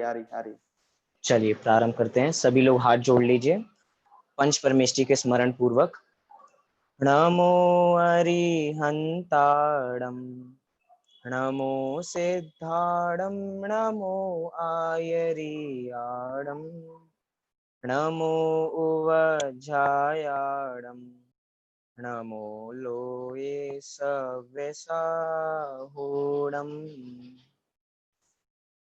आ रही। चलिए प्रारंभ करते हैं। सभी लोग हाथ जोड़ लीजिए पंच परमेष्टि के स्मरण पूर्वक। नमो अरिहंताणं, नमो सिद्धाणं, नमो आयरियाणं, नमो उवझायाणं, नमो लोये सव्यसाहूणम्।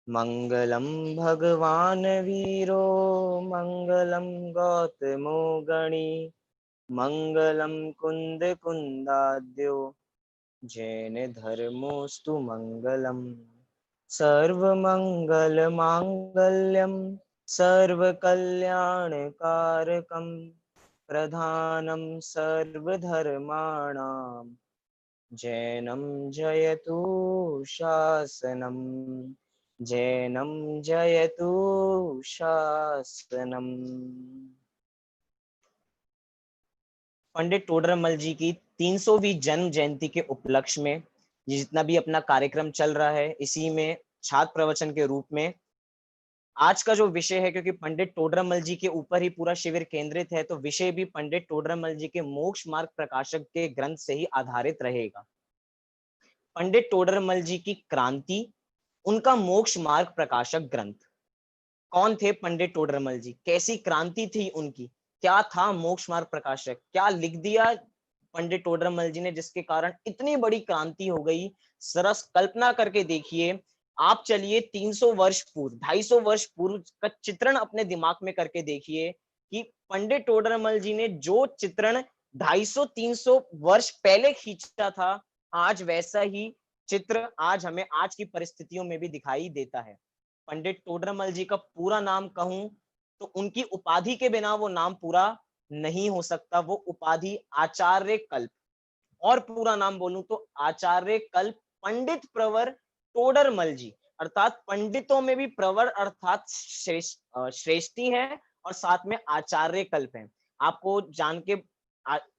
मंगलम भगवान वीरो, मंगलम गौतमो गणी, मंगलम कुंद कुंदाद्यो, जैन धर्मोस्तु मंगलम। सर्वमंगल मांगल्यम, सर्वकल्याणकारकम, प्रधानम सर्वधर्माणां, जैनम जयतु शासनम, जैनम जयतु शासनम। पंडित टोडरमल जी की 300वीं जन्म जयंती के उपलक्ष्य में ये जितना भी अपना कार्यक्रम चल रहा है, इसी में छात्र प्रवचन के रूप में आज का जो विषय है, क्योंकि पंडित टोडरमल जी के ऊपर ही पूरा शिविर केंद्रित है, तो विषय भी पंडित टोडरमल जी के मोक्ष मार्ग प्रकाशक के ग्रंथ से ही आधारित रहेगा। पंडित टोडरमल जी की क्रांति, उनका मोक्ष मार्ग प्रकाशक ग्रंथ। कौन थे पंडित टोडरमल जी, कैसी क्रांति थी उनकी, क्या था मोक्ष मार्ग प्रकाशक, क्या लिख दिया पंडित टोडरमल जी ने जिसके कारण इतनी बड़ी क्रांति हो गई। सरस कल्पना करके देखिए आप, चलिए 300 वर्ष पूर्व, 250 वर्ष पूर्व का चित्रण अपने दिमाग में करके देखिए कि पंडित टोडरमल जी ने जो चित्रण 250-300 वर्ष पहले खींचा था, आज वैसा ही चित्र आज हमें आज की परिस्थितियों में भी दिखाई देता है। पंडित टोडरमल जी का पूरा नाम कहूं तो उनकी उपाधि के बिना वो नाम पूरा नहीं हो सकता। वो उपाधि आचार्य कल्प, और पूरा नाम बोलूं तो आचार्य कल्प पंडित प्रवर टोडरमल जी, अर्थात पंडितों में भी प्रवर अर्थात श्रेष्ठी है और साथ में आचार्य कल्प है। आपको जान के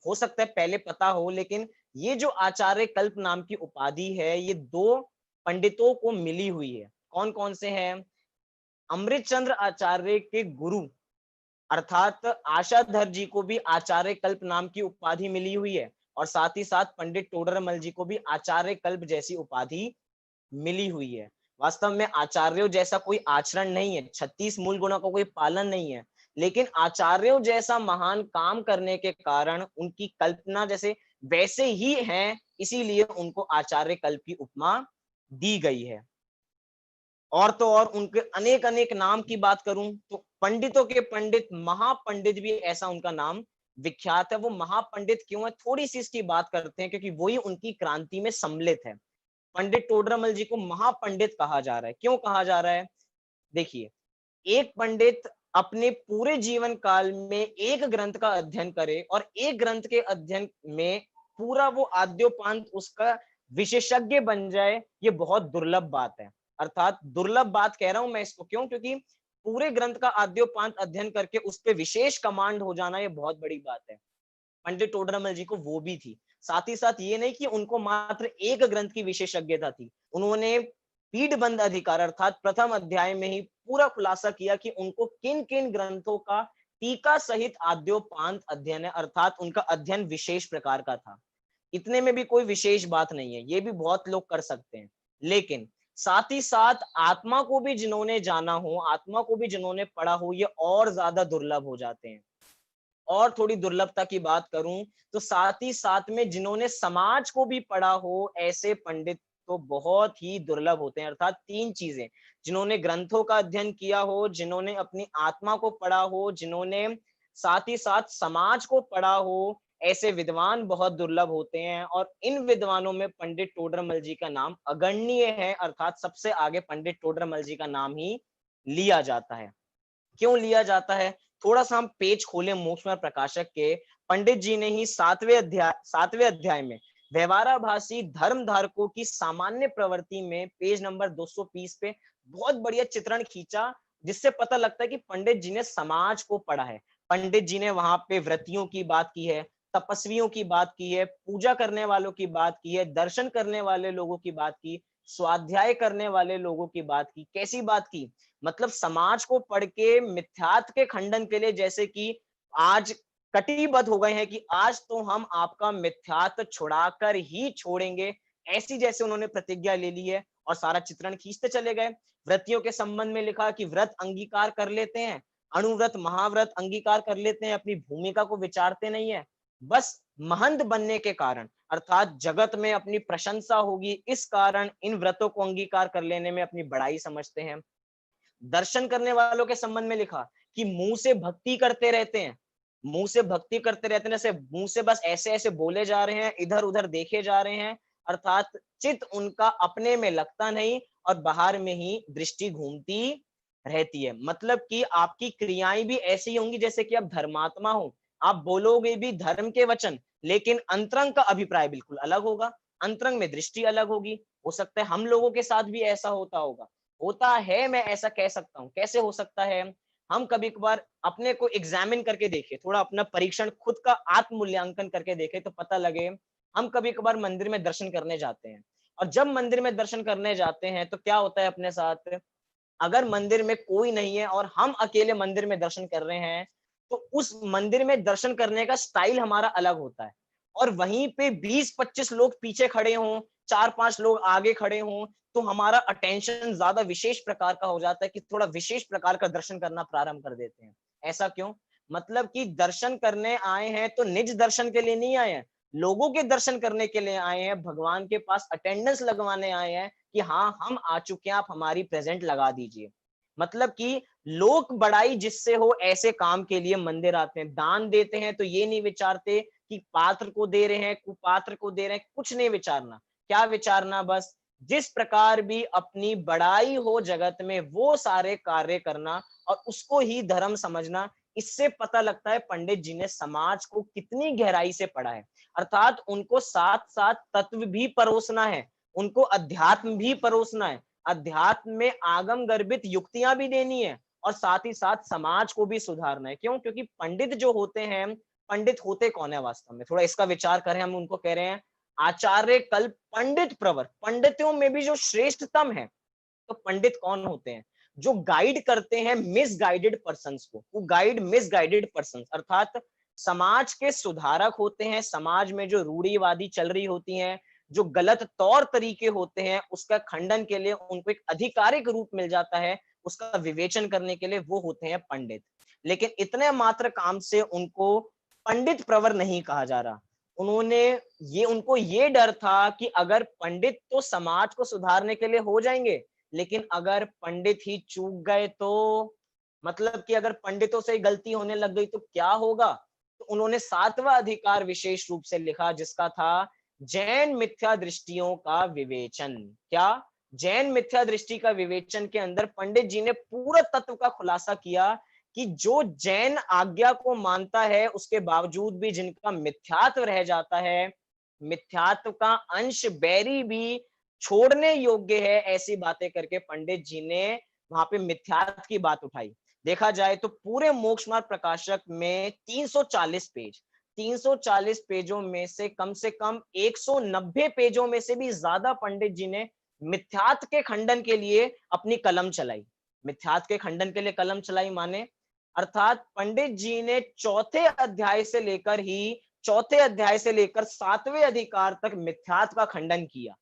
हो सकता है पहले पता हो, लेकिन ये जो आचार्य कल्प नाम की उपाधि है, ये 2 पंडितों को मिली हुई है। कौन कौन से हैं? अमृतचंद्र आचार्य के गुरु अर्थात आशाधर जी को भी आचार्य कल्प नाम की उपाधि मिली हुई है, और साथ ही साथ पंडित टोडरमल जी को भी आचार्य कल्प जैसी उपाधि मिली हुई है। वास्तव में आचार्यों जैसा कोई आचरण नहीं है, 36 मूल गुणों का कोई पालन नहीं है, लेकिन आचार्यों जैसा महान काम करने के कारण उनकी कल्पना जैसे वैसे ही हैं, इसीलिए उनको आचार्य कल्प की उपमा दी गई है। और तो और उनके अनेक अनेक नाम की बात करूं तो पंडितों के पंडित महापंडित भी ऐसा उनका नाम विख्यात है। वो महापंडित क्यों है, थोड़ी सी इसकी बात करते हैं, क्योंकि वही उनकी क्रांति में सम्मिलित है। पंडित टोडरमल जी को महापंडित कहा जा रहा है, क्यों कहा जा रहा है? देखिए, एक पंडित अपने पूरे जीवन काल में एक ग्रंथ का अध्ययन करे और एक ग्रंथ के अध्ययन में पूरा वो आद्योपांत उसका विशेषज्ञ बन जाए, ये बहुत दुर्लभ बात है। अर्थात दुर्लभ बात कह रहा हूं मैं इसको क्यों, क्योंकि पूरे ग्रंथ का आद्योपांत अध्ययन करके उस पर विशेष कमांड हो जाना, ये बहुत बड़ी बात है। पंडित टोडरमल जी को वो भी थी। साथ ही साथ ये नहीं कि उनको मात्र एक ग्रंथ की विशेषज्ञता थी, उन्होंने पीठबंध अधिकार अर्थात प्रथम अध्याय में ही पूरा खुलासा किया कि उनको किन किन ग्रंथों का टीका सहित आद्योपांत अध्ययन है, अर्थात उनका अध्ययन विशेष प्रकार का था। इतने में भी कोई विशेष बात नहीं है, ये भी बहुत लोग कर सकते हैं, लेकिन साथ ही साथ आत्मा को भी जिन्होंने जाना हो, आत्मा को भी जिन्होंने पढ़ा हो, ये और ज्यादा दुर्लभ हो जाते हैं। और थोड़ी दुर्लभता की बात करूं तो साथ ही साथ में जिन्होंने समाज को भी पढ़ा हो, ऐसे पंडित तो बहुत ही दुर्लभ होते हैं। अर्थात 3 चीजें, जिन्होंने ग्रंथों का अध्ययन किया हो, जिन्होंने अपनी आत्मा को पढ़ा हो, जिन्होंने साथ ही साथ समाज को पढ़ा हो, ऐसे विद्वान बहुत दुर्लभ होते हैं। और इन विद्वानों में पंडित टोडरमल जी का नाम अगणनीय है, अर्थात सबसे आगे पंडित टोडरमल जी का नाम ही लिया जाता है। क्यों लिया जाता है? थोड़ा सा हम पेज खोले मोक्ष मार्ग प्रकाशक के, पंडित जी ने ही 7वें अध्याय में व्यवहाराभासी धर्म धारकों की सामान्य प्रवृत्ति में पेज नंबर 220 पे बहुत बढ़िया चित्रण खींचा, जिससे पता लगता है कि पंडित जी ने समाज को पढ़ा है। पंडित जी ने वहां पे व्रतियों की बात की है, तपस्वियों की बात की है, पूजा करने वालों की बात की है, दर्शन करने वाले लोगों की बात की, स्वाध्याय करने वाले लोगों की बात की। कैसी बात की? मतलब समाज को पढ़ के मिथ्यात्व के खंडन के लिए, जैसे कि आज कटिबद्ध हो गए हैं कि आज तो हम आपका मिथ्यात्व छुड़ाकर ही छोड़ेंगे, ऐसी जैसे उन्होंने प्रतिज्ञा ले ली है और सारा चित्रण खींचते चले गए। व्रतियों के संबंध में लिखा कि व्रत अंगीकार कर लेते हैं, अणुव्रत महाव्रत अंगीकार कर लेते हैं, अपनी भूमिका को विचारते नहीं है, बस महंत बनने के कारण, अर्थात जगत में अपनी प्रशंसा होगी इस कारण इन व्रतों को अंगीकार कर लेने में अपनी बड़ाई समझते हैं। दर्शन करने वालों के संबंध में लिखा कि मुंह से भक्ति करते रहते हैं, मुंह से भक्ति करते रहते हैं, जैसे मुंह से बस ऐसे ऐसे बोले जा रहे हैं, इधर उधर देखे जा रहे हैं, अर्थात चित उनका अपने में लगता नहीं और बाहर में ही दृष्टि घूमती रहती है। मतलब कि आपकी क्रियाएं भी ऐसी होंगी जैसे कि आप धर्मात्मा हो, आप बोलोगे भी धर्म के वचन, लेकिन अंतरंग का अभिप्राय बिल्कुल अलग होगा, अंतरंग में दृष्टि अलग होगी। हो सकता है हम लोगों के साथ भी ऐसा होता होगा, होता है, मैं ऐसा कह सकता हूँ। कैसे हो सकता है? हम कभी कभार अपने को एग्जामिन करके देखें, थोड़ा अपना परीक्षण, खुद का आत्म मूल्यांकन करके देखें तो पता लगे। हम कभी कभार मंदिर में दर्शन करने जाते हैं, और जब मंदिर में दर्शन करने जाते हैं तो क्या होता है अपने साथ? अगर मंदिर में कोई नहीं है और हम अकेले मंदिर में दर्शन कर रहे हैं, तो उस मंदिर में दर्शन करने का स्टाइल हमारा अलग होता है। और वहीं पे 20-25 लोग पीछे खड़े हों, 4-5 लोग आगे खड़े हों, तो हमारा अटेंशन ज्यादा विशेष प्रकार का हो जाता है कि थोड़ा विशेष प्रकार का दर्शन करना प्रारंभ कर देते हैं। ऐसा क्यों? मतलब कि दर्शन करने आए हैं तो निज दर्शन के लिए नहीं आए हैं, लोगों के दर्शन करने के लिए आए हैं, भगवान के पास अटेंडेंस लगवाने आए हैं कि हाँ, हम आ चुके हैं, आप हमारी प्रेजेंट लगा दीजिए। मतलब कि लोक बड़ाई जिससे हो, ऐसे काम के लिए मंदिर आते हैं। दान देते हैं तो ये नहीं विचारते कि पात्र को दे रहे हैं, कुपात्र को दे रहे हैं, कुछ नहीं विचारना। क्या विचारना? बस जिस प्रकार भी अपनी बड़ाई हो जगत में, वो सारे कार्य करना और उसको ही धर्म समझना। इससे पता लगता है पंडित जी ने समाज को कितनी गहराई से पढ़ा है, अर्थात उनको साथ साथ तत्व भी परोसना है, उनको अध्यात्म भी परोसना है, अध्यात्म में आगम गर्भित युक्तियां भी देनी है और साथ ही साथ समाज को भी सुधारना है। क्यों? क्योंकि पंडित जो होते हैं, पंडित होते कौन है वास्तव में? थोड़ा इसका विचार करें। हम उनको कह रहे हैं आचार्य कल्प पंडित प्रवर, पंडितों में भी जो श्रेष्ठतम है। तो पंडित कौन होते हैं? जो गाइड करते हैं मिसगाइडेड पर्संस को, वो गाइड मिसगाइडेड पर्संस, अर्थात समाज के सुधारक होते हैं। समाज में जो रूढ़िवादी चल रही होती हैं, जो गलत तौर तरीके होते हैं, उसका खंडन के लिए उनको एक आधिकारिक रूप मिल जाता है, उसका विवेचन करने के लिए वो होते हैं पंडित। लेकिन इतने मात्र काम से उनको पंडित प्रवर नहीं कहा जा रहा। उन्होंने उनको ये डर था कि अगर पंडित तो समाज को सुधारने के लिए हो जाएंगे, लेकिन अगर पंडित ही चूक गए तो, मतलब कि अगर पंडितों से गलती होने लग गई तो क्या होगा? तो उन्होंने 7वां अधिकार विशेष रूप से लिखा, जिसका था जैन मिथ्या दृष्टियों का विवेचन। क्या? जैन मिथ्या दृष्टि का विवेचन के अंदर पंडित जी ने पूरा तत्व का खुलासा किया कि जो जैन आज्ञा को मानता है, उसके बावजूद भी जिनका मिथ्यात्व रह जाता है, मिथ्यात्व का अंश बैरी भी छोड़ने योग्य है, ऐसी बातें करके पंडित जी ने वहां पे मिथ्यात्व की बात उठाई। देखा जाए तो पूरे मोक्ष मार्ग प्रकाशक में 340 पेज, 340 पेजों में से कम 190 पेजों में से भी ज्यादा पंडित जी ने मिथ्यात्व के खंडन के लिए अपनी कलम चलाई। मिथ्यात्व के खंडन के लिए कलम चलाई माने, अर्थात पंडित जी ने चौथे अध्याय से लेकर 7वें अधिकार तक मिथ्यात्व का खंडन किया।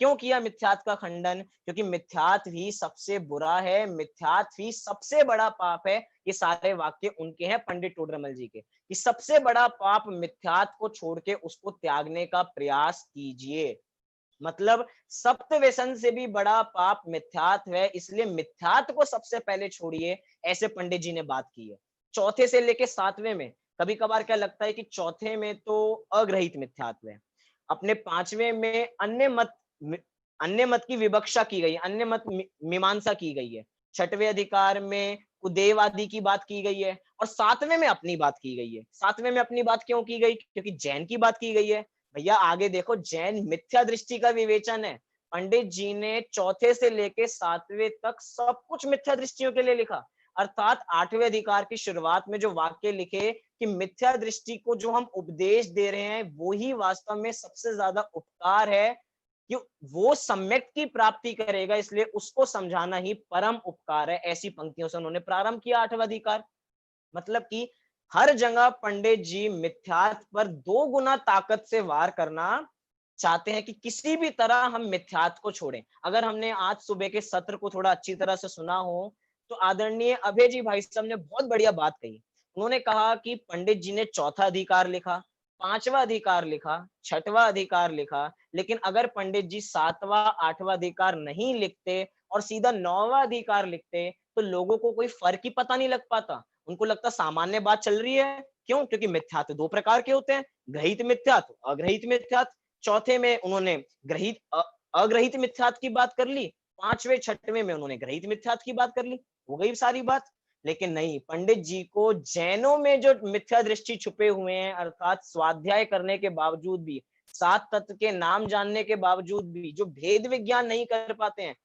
क्यों किया मिथ्यात्व का खंडन? क्योंकि मिथ्यात्व ही सबसे बुरा है, मिथ्यात्व ही सबसे बड़ा पाप है। ये सारे वाक्य उनके हैं, पंडित टोडरमल जी के, कि सबसे बड़ा पाप मिथ्यात्व को छोड़ के उसको त्यागने का प्रयास कीजिए। मतलब सप्त व्यसन से भी बड़ा पाप मिथ्यात्व है, इसलिए मिथ्यात्व को सबसे पहले छोड़िए, ऐसे पंडित जी ने बात की है। चौथे से लेके 7वें में कभी कभार क्या लगता है कि चौथे में तो अग्रहित मिथ्यात्व है, अपने 5वें में अन्य मत की विवक्षा की गई, अन्य मत मीमांसा की गई है, 6वें अधिकार में कुदेव आदि की बात की गई है, और 7वें में अपनी बात की गई है। 7वें में अपनी बात क्यों की गई? क्योंकि जैन की बात की गई है। भैया आगे देखो, जैन मिथ्या दृष्टि का विवेचन है। पंडित जी ने चौथे से लेके 7वें तक सब कुछ मिथ्या दृष्टियों के लिए लिखा। अर्थात 8वें अधिकार की शुरुआत में जो वाक्य लिखे कि मिथ्या दृष्टि को जो हम उपदेश दे रहे हैं, वो ही वास्तव में सबसे ज्यादा उपकार है, कि वो सम्यक की प्राप्ति करेगा, इसलिए उसको समझाना ही परम उपकार है। ऐसी पंक्तियों से उन्होंने प्रारंभ किया 8वां अधिकार। मतलब कि हर जगह पंडित जी मिथ्यात्व पर 2 गुना ताकत से वार करना चाहते हैं कि किसी भी तरह हम मिथ्यात्व को छोड़ें। अगर हमने आज सुबह के सत्र को थोड़ा अच्छी तरह से सुना हो, तो आदरणीय अभय जी भाई साहब ने बहुत बढ़िया बात कही। उन्होंने कहा कि पंडित जी ने चौथा अधिकार लिखा, 5वां अधिकार लिखा, 6वां अधिकार लिखा, लेकिन अगर पंडित जी 7वां, 8वां अधिकार नहीं लिखते और सीधा 9वां अधिकार लिखते, तो लोगों को कोई फर्क ही पता नहीं लग पाता। उनको लगता सामान्य बात चल रही है। क्यों? क्योंकि मिथ्यात्व 2 प्रकार के होते हैं, ग्रहित मिथ्यात्व, अग्रहित मिथ्यात्व। चौथे में उन्होंने अग्रहित मिथ्यात्व की बात कर ली, 5वें 6वें में उन्होंने ग्रहित मिथ्यात्व की बात कर ली, हो गई सारी बात। लेकिन नहीं, पंडित जी को जैनों में जो मिथ्या दृष्टि छुपे हुए हैं, अर्थात स्वाध्याय करने के बावजूद भी, 7 तत्व के नाम जानने के बावजूद भी जो भेद विज्ञान नहीं कर पाते हैं,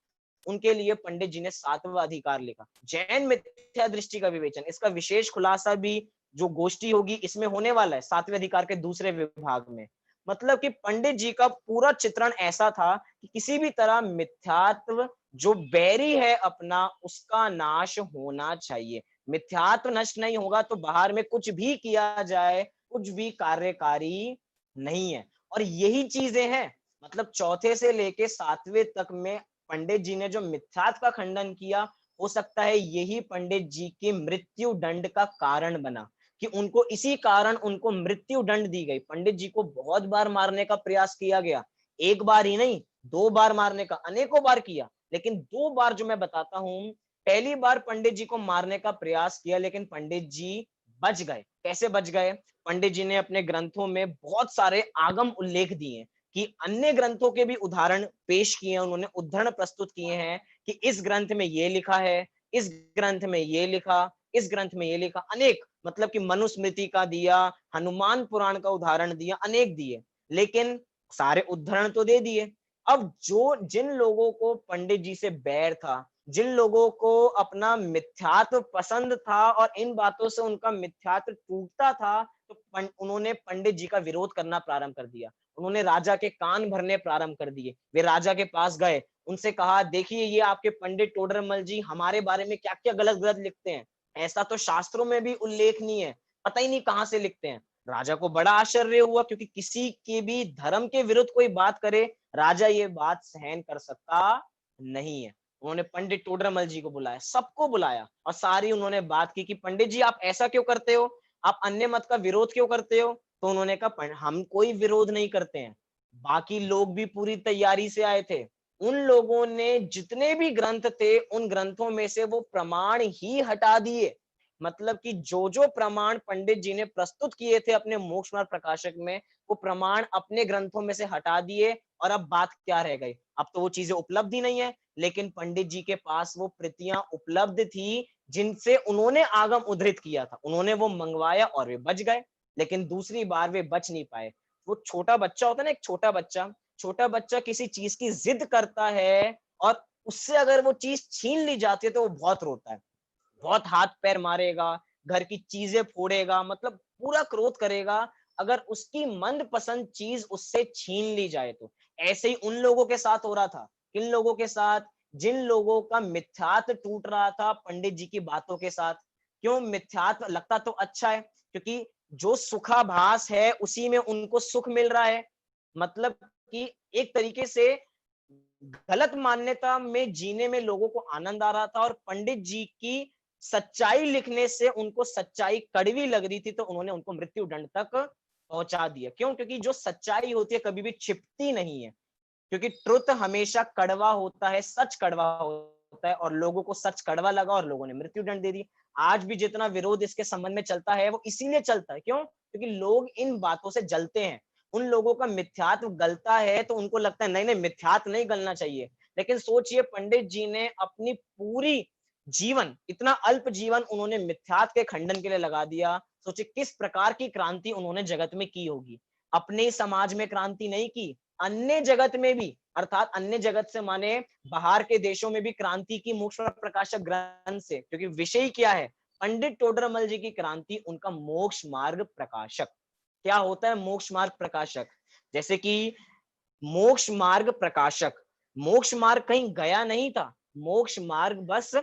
उनके लिए पंडित जी ने 7वां अधिकार लिखा। जैन मिथ्या दृष्टि का विवेचन, इसका विशेष खुलासा भी जो गोष्ठी होगी इसमें होने वाला है 7वें अधिकार के दूसरे विभाग में। मतलब कि पंडित जी का पूरा चित्रण ऐसा था कि किसी भी तरह मिथ्यात्व जो बैरी है अपना, उसका नाश होना चाहिए। मिथ्यात्व नष्ट नहीं होगा तो बाहर में कुछ भी किया जाए, कुछ भी कार्यकारी नहीं है। और यही चीजें हैं, मतलब चौथे से लेके 7वें तक में पंडित जी ने जो मिथ्यात्व का खंडन किया, हो सकता है यही पंडित जी की मृत्यु दंड का कारण बना, कि उनको इसी कारण उनको मृत्यु दंड दी गई। पंडित जी को बहुत बार मारने का प्रयास किया गया, एक बार ही नहीं, 2 बार मारने का अनेकों बार किया, लेकिन 2 बार जो मैं बताता हूं, पहली बार पंडित जी को मारने का प्रयास किया, लेकिन पंडित जी बच गए। कैसे बच गए? पंडित जी ने अपने ग्रंथों में बहुत सारे आगम उल्लेख दिए कि अन्य ग्रंथों के भी उदाहरण पेश किए हैं, उन्होंने उद्धरण प्रस्तुत किए हैं कि इस ग्रंथ में ये लिखा है, इस ग्रंथ में ये लिखा, इस ग्रंथ में ये लिखा, अनेक, मतलब कि मनुस्मृति का दिया, हनुमान पुराण का उदाहरण दिया, अनेक दिए, लेकिन सारे उद्धरण तो दे दिए। अब जो जिन लोगों को पंडित जी से बैर था, जिन लोगों को अपना मिथ्यात्व पसंद था और इन बातों से उनका मिथ्यात्व टूटता था, तो उन्होंने पंडित जी का विरोध करना प्रारंभ कर दिया। उन्होंने राजा के कान भरने प्रारंभ कर दिए। वे राजा के पास गए, उनसे कहा, देखिए ये आपके पंडित टोडरमल जी हमारे बारे में क्या क्या गलत गलत लिखते हैं, ऐसा तो शास्त्रों में भी उल्लेख नहीं है, पता ही नहीं कहां से लिखते हैं। राजा को बड़ा आश्चर्य हुआ, क्योंकि किसी के भी धर्म के विरुद्ध कोई बात करे, राजा ये बात सहन कर सकता नहीं है। उन्होंने पंडित टोडरमल जी को बुलाया, सबको बुलाया, और सारी उन्होंने बात की कि पंडित जी आप ऐसा क्यों करते हो, आप अन्य मत का विरोध क्यों करते हो? तो उन्होंने कहा, हम कोई विरोध नहीं करते हैं। बाकी लोग भी पूरी तैयारी से आए थे। उन लोगों ने जितने भी ग्रंथ थे, उन ग्रंथों में से वो प्रमाण ही हटा दिए। मतलब कि जो जो प्रमाण पंडित जी ने प्रस्तुत किए थे अपने मोक्ष मार्ग प्रकाशक में, वो प्रमाण अपने ग्रंथों में से हटा दिए। और अब बात क्या रह गई? अब तो वो चीजें उपलब्ध ही नहीं है, लेकिन पंडित जी के पास वो प्रतियां उपलब्ध थी जिनसे उन्होंने आगम उद्धृत किया था। उन्होंने वो मंगवाया और वे बच गए, लेकिन दूसरी बार वे बच नहीं पाए। वो छोटा बच्चा होता है ना, एक छोटा बच्चा किसी चीज की जिद करता है और उससे अगर वो चीज छीन ली जाती है तो वो बहुत रोता है, बहुत हाथ पैर मारेगा, घर की चीजें फोड़ेगा, मतलब पूरा क्रोध करेगा अगर उसकी मनपसंद चीज उससे छीन ली जाए तो। ऐसे ही उन लोगों के साथ हो रहा था। किन लोगों के साथ? जिन लोगों का मिथ्यात्व टूट रहा था पंडित जी की बातों के साथ। क्यों? मिथ्यात्व लगता तो अच्छा है, क्योंकि जो सुखाभास है उसी में उनको सुख मिल रहा है। मतलब कि एक तरीके से गलत मान्यता में जीने में लोगों को आनंद आ रहा था, और पंडित जी की सच्चाई लिखने से उनको सच्चाई कड़वी लग रही थी, तो उन्होंने उनको मृत्यु दंड तक पहुंचा दिया। क्यों? क्योंकि जो सच्चाई होती है कभी भी छिपती नहीं है, क्योंकि ट्रुथ हमेशा कड़वा होता है, सच कड़वा होता है, और लोगों को सच कड़वा लगा और लोगों ने मृत्यु दंड दे दी। आज भी जितना विरोध इसके संबंध में चलता है वो इसीलिए चलता है। क्यों? क्योंकि लोग इन बातों से जलते हैं। उन लोगों का मिथ्यात्व गलता है तो उनको लगता है नहीं नहीं, मिथ्यात्व नहीं गलना चाहिए। लेकिन सोचिए, पंडित जी ने अपनी पूरी जीवन, इतना अल्प जीवन उन्होंने मिथ्यात्व के खंडन के लिए लगा दिया। सोचिए किस प्रकार की क्रांति उन्होंने जगत में की होगी। अपने समाज में क्रांति नहीं की, अन्य जगत में भी, अर्थात अन्य जगत से माने बाहर के देशों में भी क्रांति की मोक्ष प्रकाशक ग्रंथ से। क्योंकि विषय क्या है? पंडित टोडरमल जी की क्रांति, उनका मोक्ष मार्ग प्रकाशक। क्या होता है मोक्ष मार्ग प्रकाशक? जैसे कि मोक्ष मार्ग प्रकाशक। मोक्ष मार्ग कहीं गया नहीं था, मोक्ष मार्ग बस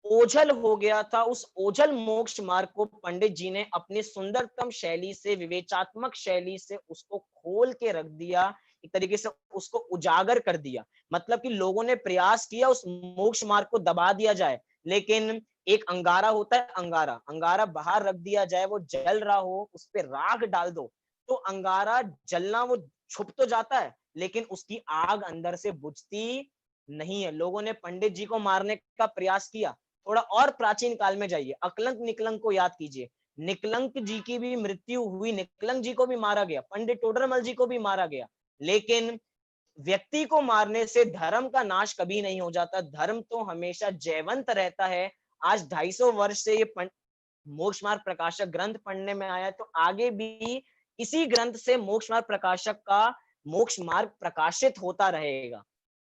ओझल हो गया था। उस ओझल मोक्ष मार्ग को पंडित जी ने अपनी सुंदरतम शैली से, विवेचात्मक शैली से उसको खोल के रख दिया, एक तरीके से उसको उजागर कर दिया। मतलब कि लोगों ने प्रयास किया उस मोक्ष मार्ग को दबा दिया जाए, लेकिन एक अंगारा होता है, अंगारा, अंगारा बाहर रख दिया जाए, वो जल रहा हो, उस पे राख डाल दो, तो अंगारा जलना वो छुप तो जाता है, लेकिन उसकी आग अंदर से बुझती नहीं है। लोगों ने पंडित जी को मारने का प्रयास किया। थोड़ा और प्राचीन काल में जाइए, अकलंक निकलंक को याद कीजिए। निकलंक जी की भी मृत्यु हुई, निकलंक जी को भी मारा गया, पंडित टोडरमल जी को भी मारा गया, लेकिन व्यक्ति को मारने से धर्म का नाश कभी नहीं हो जाता। धर्म तो हमेशा जयवंत रहता है। आज 250 वर्ष से ये मोक्ष मार्ग प्रकाशक ग्रंथ पढ़ने में आया है, तो आगे भी इसी ग्रंथ से मोक्ष मार्ग प्रकाशक का मोक्ष मार्ग प्रकाशित होता रहेगा।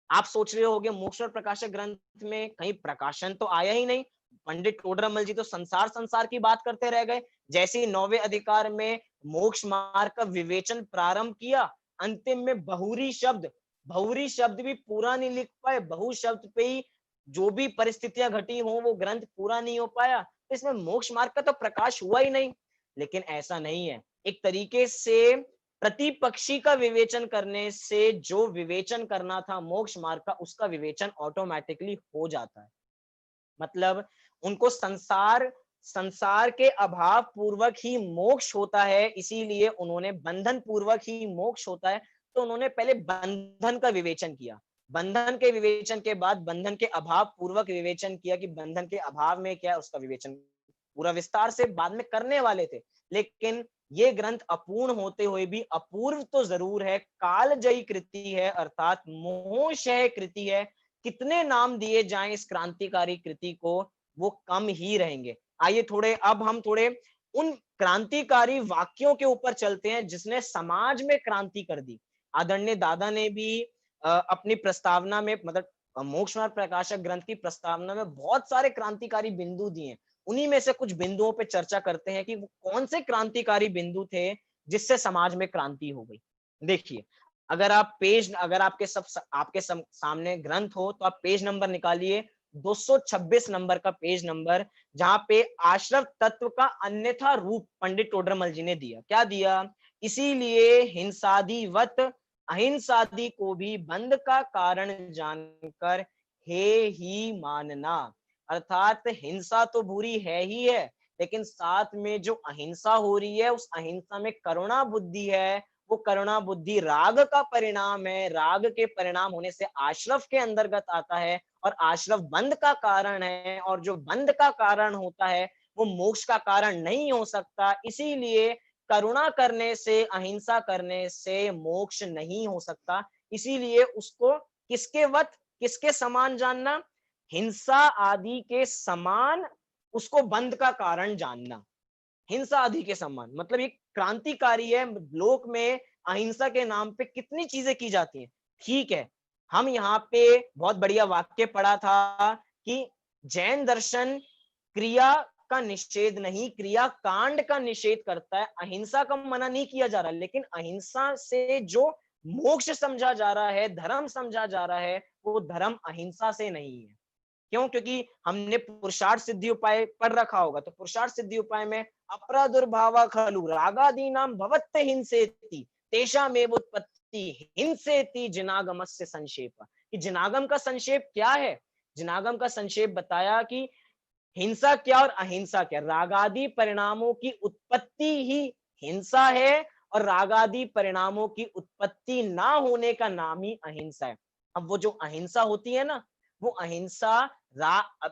आप सोच रहे होगे मोक्ष मार्ग प्रकाशक ग्रंथ में कहीं प्रकाशन तो आया ही नहीं, पंडित टोडरमल जी तो संसार संसार की बात करते रह गए। जैसे ही 9वें अधिकार में मोक्ष मार्ग का विवेचन प्रारंभ किया, अंतिम में बहुरी शब्द भी पूरा नहीं लिख पाए, बहु शब्द पे ही जो भी परिस्थितियां घटी हो वो ग्रंथ पूरा नहीं हो पाया, तो इसमें मोक्ष मार्ग का तो प्रकाश हुआ ही नहीं। लेकिन ऐसा नहीं है, एक तरीके से प्रतिपक्षी का विवेचन करने से जो विवेचन करना था मोक्ष मार्ग का, उसका विवेचन ऑटोमेटिकली हो जाता है। मतलब उनको संसार संसार के अभाव पूर्वक ही मोक्ष होता है, इसीलिए उन्होंने बंधन पूर्वक ही मोक्ष होता है, तो उन्होंने पहले बंधन का विवेचन किया। बंधन के विवेचन के बाद बंधन के अभाव पूर्वक विवेचन किया कि बंधन के अभाव में क्या है, उसका विवेचन पूरा विस्तार से बाद में करने वाले थे। लेकिन ये ग्रंथ अपूर्ण होते हुए भी अपूर्व तो जरूर है, कालजयी कृति है, अर्थात मोहशय कृति है। कितने नाम दिए जाएं इस क्रांतिकारी कृति को, वो कम ही रहेंगे। आइए अब हम थोड़े उन क्रांतिकारी वाक्यों के ऊपर चलते हैं जिसने समाज में क्रांति कर दी। आदरणीय दादा ने भी अपनी प्रस्तावना में, मतलब मोक्ष मार्ग प्रकाशक ग्रंथ की प्रस्तावना में बहुत सारे क्रांतिकारी बिंदु दिए। उन्हीं में से कुछ बिंदुओं पे चर्चा करते हैं कि वो कौन से क्रांतिकारी बिंदु थे जिससे समाज में क्रांति हो गई। देखिए, अगर आपके सामने ग्रंथ हो तो आप पेज नंबर निकालिए, 226 नंबर का पेज नंबर, जहां पे आश्रव तत्व का अन्यथा रूप पंडित टोडरमल जी ने दिया। क्या दिया? इसीलिए हिंसादिवत अहिंसादि को भी बंद का कारण जानकर हे ही मानना। अर्थात हिंसा तो बुरी है ही है, लेकिन साथ में जो अहिंसा हो रही है, उस अहिंसा में करुणा बुद्धि है। वो करुणा बुद्धि राग का परिणाम है, राग के परिणाम होने से आश्रव के अंतर्गत आता है, और आश्रव बंध का कारण है, और जो बंध का कारण होता है वो मोक्ष का कारण नहीं हो सकता। इसीलिए करुणा करने से, अहिंसा करने से मोक्ष नहीं हो सकता। इसीलिए उसको किसके समान जानना? हिंसा आदि के समान उसको बंध का कारण जानना। हिंसा आदि के समान मतलब एक क्रांतिकारी है। लोक में अहिंसा के नाम पे कितनी चीजें की जाती हैं। ठीक है, हम यहाँ पे बहुत बढ़िया वाक्य पढ़ा था कि जैन दर्शन क्रिया का निषेध नहीं, क्रिया कांड का निषेध करता है। अहिंसा का मना नहीं किया जा रहा, लेकिन अहिंसा से जो मोक्ष समझा जा रहा है, धर्म समझा जा रहा है, वो धर्म अहिंसा से नहीं है। क्यों? क्योंकि हमने पुरुषार्थ सिद्धि उपाय पढ़ रखा होगा, तो पुरुषार्थ सिद्धि उपाय में अपरादुर्भावा खलु रागादीनां भवत्ते हिंसेति तेषामेव उत्पत्ति हिंसेति जिनागमस्य संक्षेप। कि जिनागम का संक्षेप क्या है? जिनागम का संक्षेप बताया कि हिंसा क्या और अहिंसा क्या। रागादि परिणामों की उत्पत्ति ही हिंसा है, और रागादि परिणामों की उत्पत्ति ना होने का नाम ही अहिंसा है। अब वो जो अहिंसा होती है ना, वो अहिंसा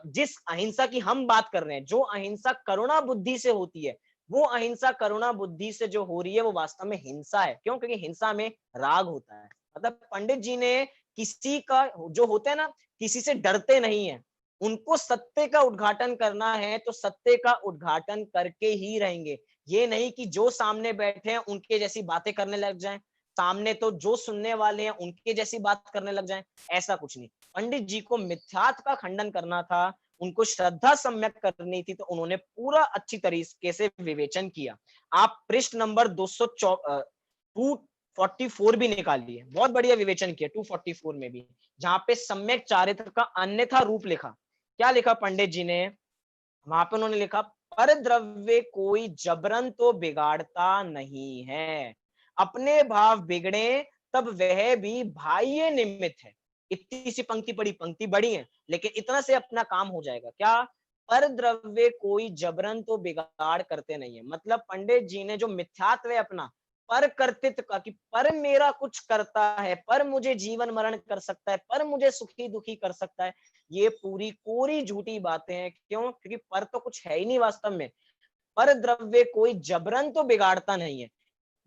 जिस अहिंसा की हम बात कर रहे हैं, जो अहिंसा करुणा बुद्धि से होती है, वो अहिंसा करुणा बुद्धि से जो हो रही है वो वास्तव में हिंसा है। क्यों? क्योंकि हिंसा में राग होता है। मतलब पंडित जी ने किसी का जो होता है ना, किसी से डरते नहीं है। उनको सत्य का उद्घाटन करना है तो सत्य का उद्घाटन करके ही रहेंगे। ये नहीं कि जो सामने बैठे हैं उनके जैसी बातें करने लग जाएं, सामने तो जो सुनने वाले हैं उनके जैसी बात करने लग जाएं, ऐसा कुछ नहीं। पंडित जी को मिथ्यात्व का खंडन करना था, उनको श्रद्धा सम्यक करनी थी, तो उन्होंने पूरा अच्छी तरीके से विवेचन किया। आप पृष्ठ नंबर 2 244 भी निकाली है, बहुत बढ़िया विवेचन किया 244 में भी, जहां पे सम्यक चारित्र का अन्यथा रूप लिखा। क्या लिखा पंडित जी ने वहां पे? उन्होंने लिखा पर द्रव्य कोई जबरन तो बिगाड़ता नहीं है, अपने भाव बिगड़े तब वह भी बाह्य निमित्त है। इतनी सी पंक्ति पढ़ी, पंक्ति बड़ी है लेकिन इतना से अपना काम हो जाएगा। क्या? पर द्रव्य कोई जबरन तो बिगाड़ करते नहीं है, मतलब पंडित जी ने जो मिथ्यात्व है अपना पर कर्तृत्व का, कि पर मेरा कुछ करता है, पर मुझे जीवन मरण कर सकता है, पर मुझे सुखी दुखी कर सकता है, ये पूरी कोरी झूठी बातें हैं। क्यों? क्योंकि पर तो कुछ है ही नहीं वास्तव में। पर द्रव्य कोई जबरन तो बिगाड़ता नहीं है,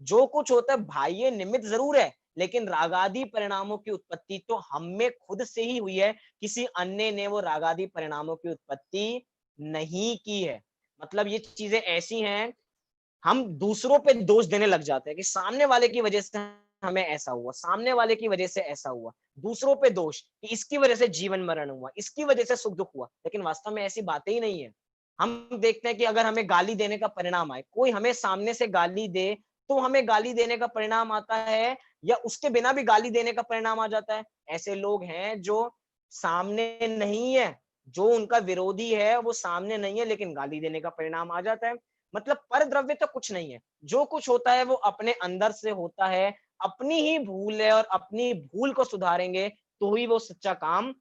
जो कुछ होता है बाह्य निमित्त जरूर है, लेकिन रागादि परिणामों की उत्पत्ति तो हम में खुद से ही हुई है, किसी अन्य ने वो रागादि परिणामों की उत्पत्ति नहीं की है। मतलब ये चीजें ऐसी हैं, हम दूसरों पे दोष देने लग जाते हैं कि सामने वाले की वजह से हमें ऐसा हुआ, सामने वाले की वजह से ऐसा हुआ, दूसरों पे दोष कि इसकी वजह से जीवन मरण हुआ, इसकी वजह से सुख दुख हुआ, लेकिन वास्तव में ऐसी बातें ही नहीं है। हम देखते हैं कि अगर हमें गाली देने का परिणाम आए, कोई हमें सामने से गाली दे तो हमें गाली देने का परिणाम आता है, या उसके बिना भी गाली देने का परिणाम आ जाता है। ऐसे लोग हैं जो सामने नहीं है, जो उनका विरोधी है वो सामने नहीं है, लेकिन गाली देने का परिणाम आ जाता है। मतलब पर द्रव्य तो कुछ नहीं है, जो कुछ होता है वो अपने अंदर से होता है, अपनी ही भूल है, और अपनी भूल को सुधारेंगे तो ही वो सच्चा काम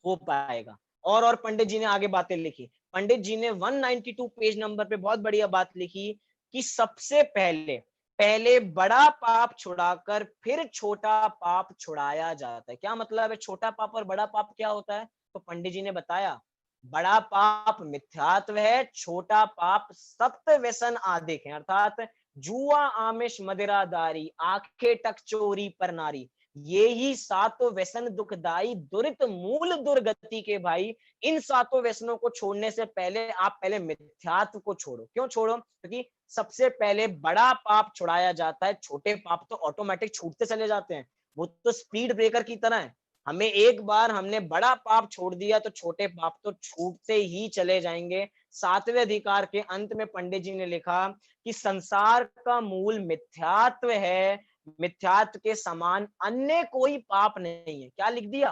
हो पाएगा। और पंडित जी ने आगे बातें लिखी। पंडित जी ने 192 पेज नंबर पे बहुत बढ़िया बात लिखी कि सबसे पहले पहले बड़ा पाप छुड़ाकर फिर छोटा पाप छुड़ाया जाता है। क्या मतलब है? छोटा पाप और बड़ा पाप क्या होता है? तो पंडित जी ने बताया, बड़ा पाप मिथ्यात्व है, छोटा पाप सप्त व्यसन आदिक है, अर्थात जुआ, आमिष, मदिरादारी, आंखें टक चोरी पर नारी, ये ही सातों व्यसन दुखदाई दुरित मूल दुर्गति के भाई। इन सातों व्यसनों को छोड़ने से पहले आप पहले मिथ्यात्व को छोड़ो। क्यों छोड़ो? क्योंकि सबसे पहले बड़ा पाप छुड़ाया जाता है, छोटे पाप तो ऑटोमेटिक छूटते चले जाते हैं, वो तो स्पीड ब्रेकर की तरह है। हमें एक बार हमने बड़ा पाप छोड़ दिया तो छोटे पाप तो छूटते ही चले जाएंगे। सातवें अधिकार के अंत में पंडित जी ने लिखा कि संसार का मूल मिथ्यात्व है, मिथ्यात्व के समान अन्य कोई पाप नहीं है। क्या लिख दिया?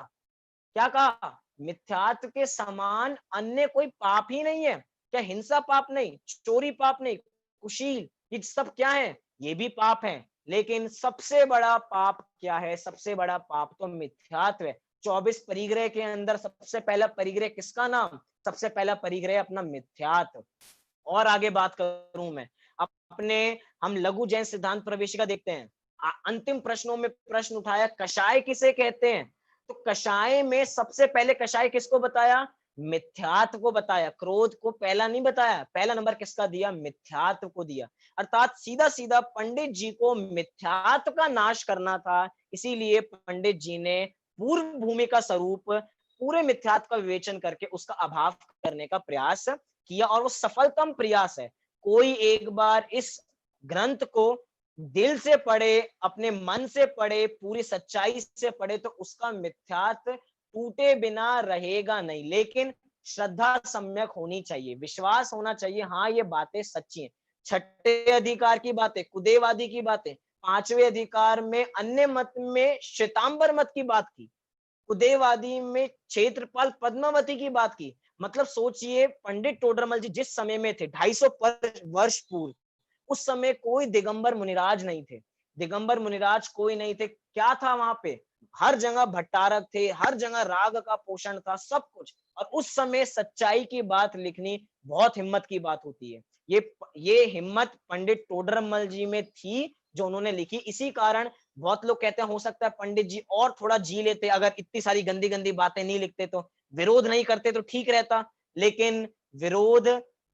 क्या कहा? मिथ्यात्व के समान अन्य कोई पाप ही नहीं है। क्या हिंसा पाप नहीं, चोरी पाप नहीं, कुशील, ये सब क्या है? ये भी पाप है। लेकिन सबसे बड़ा पाप क्या है? सबसे बड़ा पाप तो मिथ्यात्व है। 24 परिग्रह के अंदर सबसे पहला परिग्रह किसका नाम? सबसे पहला परिग्रह अपना मिथ्यात्व। और आगे बात करूं मैं अपने, हम लघु जैन सिद्धांत प्रवेशिका देखते हैं, अंतिम प्रश्नों में प्रश्न उठाया कषाय किसे कहते हैं? तो कषाय में सबसे पहले कषाय किसको बताया? मिथ्यात्व को बताया, क्रोध को पहला नहीं बताया। पहला नंबर किसका दिया? मिथ्यात्व को दिया। अर्थात सीधा सीधा पंडित जी को मिथ्यात्व का नाश करना था, इसीलिए पंडित जी ने पूर्व भूमि का स्वरूप पूरे मिथ्यात्व का विवेचन करके उसका अभाव करने का प्रयास किया, और वो सफलतम प्रयास है। कोई एक बार इस ग्रंथ को दिल से पढ़े, अपने मन से पढ़े, पूरी सच्चाई से पढ़े, तो उसका मिथ्यात्व टूटे बिना रहेगा नहीं। लेकिन श्रद्धा सम्यक होनी चाहिए, विश्वास होना चाहिए, हाँ ये बातें सच्ची हैं। छठे अधिकार की बातें, कुदेवादी की बातें, पांचवें अधिकार में अन्य मत में श्वेतांबर मत की बात की, उदयवादी में क्षेत्रपाल पद्मावती की बात की। मतलब सोचिए पंडित टोडरमल जी जिस समय में थे 250 वर्ष पूर्व, उस समय कोई दिगंबर मुनिराज नहीं थे, दिगंबर मुनिराज कोई नहीं थे। क्या था वहां पे? हर जगह भट्टारक थे, हर जगह राग का पोषण था, सब कुछ। और उस समय सच्चाई की बात लिखनी बहुत हिम्मत की बात होती है। ये हिम्मत पंडित टोडरमल जी में थी जो उन्होंने लिखी। इसी कारण बहुत लोग कहते हैं हो सकता है पंडित जी और थोड़ा जी लेते, अगर इतनी सारी गंदी गंदी बातें नहीं लिखते, तो विरोध नहीं करते तो ठीक रहता। लेकिन विरोध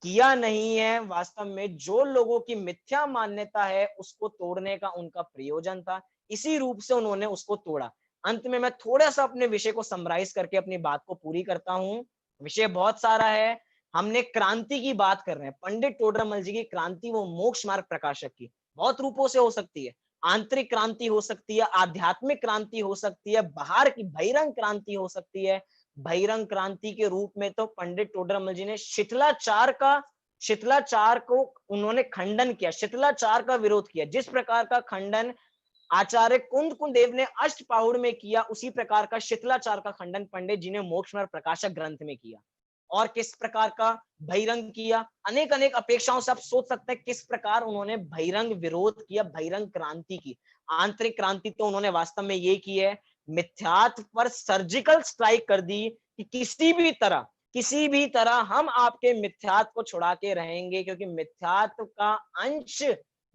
किया नहीं है, वास्तव में जो लोगों की मिथ्या मान्यता है उसको तोड़ने का उनका प्रयोजन था, इसी रूप से उन्होंने उसको तोड़ा। अंत में मैं थोड़ा सा अपने विषय को समराइज करके अपनी बात को पूरी करता हूँ। विषय बहुत सारा है, हमने क्रांति की बात कर रहे हैं। पंडित टोडरमल जी की क्रांति वो मोक्ष मार्ग प्रकाशक की बहुत रूपों से हो सकती है। आंतरिक क्रांति हो सकती है, आध्यात्मिक क्रांति हो सकती है, बाहर की बहिरंग क्रांति हो सकती है। बहिरंग क्रांति के रूप में तो पंडित टोडरमल जी ने शिथिलाचार को उन्होंने खंडन किया, शिथिलाचार का विरोध किया। जिस प्रकार का खंडन आचार्य कुंद कुंदेव ने अष्टपाहुड़ में किया, उसी प्रकार का शिथिलाचार का खंडन पंडित जी ने मोक्ष मार्ग प्रकाशक ग्रंथ में किया। और किस प्रकार का बहिरंग किया, अनेक अनेक अपेक्षाओं से आप सोच सकते हैं किस प्रकार उन्होंने बहिरंग विरोध किया, बहिरंग क्रांति की। आंतरिक क्रांति तो उन्होंने वास्तव में ये की है, मिथ्यात्व पर सर्जिकल स्ट्राइक कर दी कि किसी भी तरह हम आपके मिथ्यात्व को छुड़ा के रहेंगे, क्योंकि मिथ्यात्व का अंश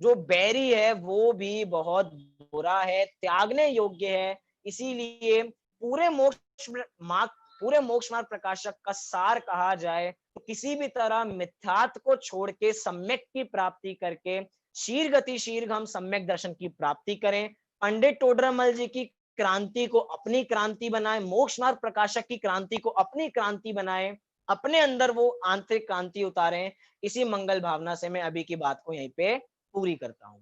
जो बैरी है वो भी बहुत बुरा है, त्यागने योग्य है। इसीलिए पूरे मोक्ष मार्ग प्रकाशक का सार कहा जाए तो किसी भी तरह मिथ्यात्व को छोड़ के सम्यक की प्राप्ति करके शीर्ष हम सम्यक दर्शन की प्राप्ति करें। पंडित टोडरमल जी की क्रांति को अपनी क्रांति बनाए, मोक्ष मार्ग प्रकाशक की क्रांति को अपनी क्रांति बनाए, अपने अंदर वो आंतरिक क्रांति उतारें। इसी मंगल भावना से मैं अभी की बात को यहीं पे पूरी करता हूं।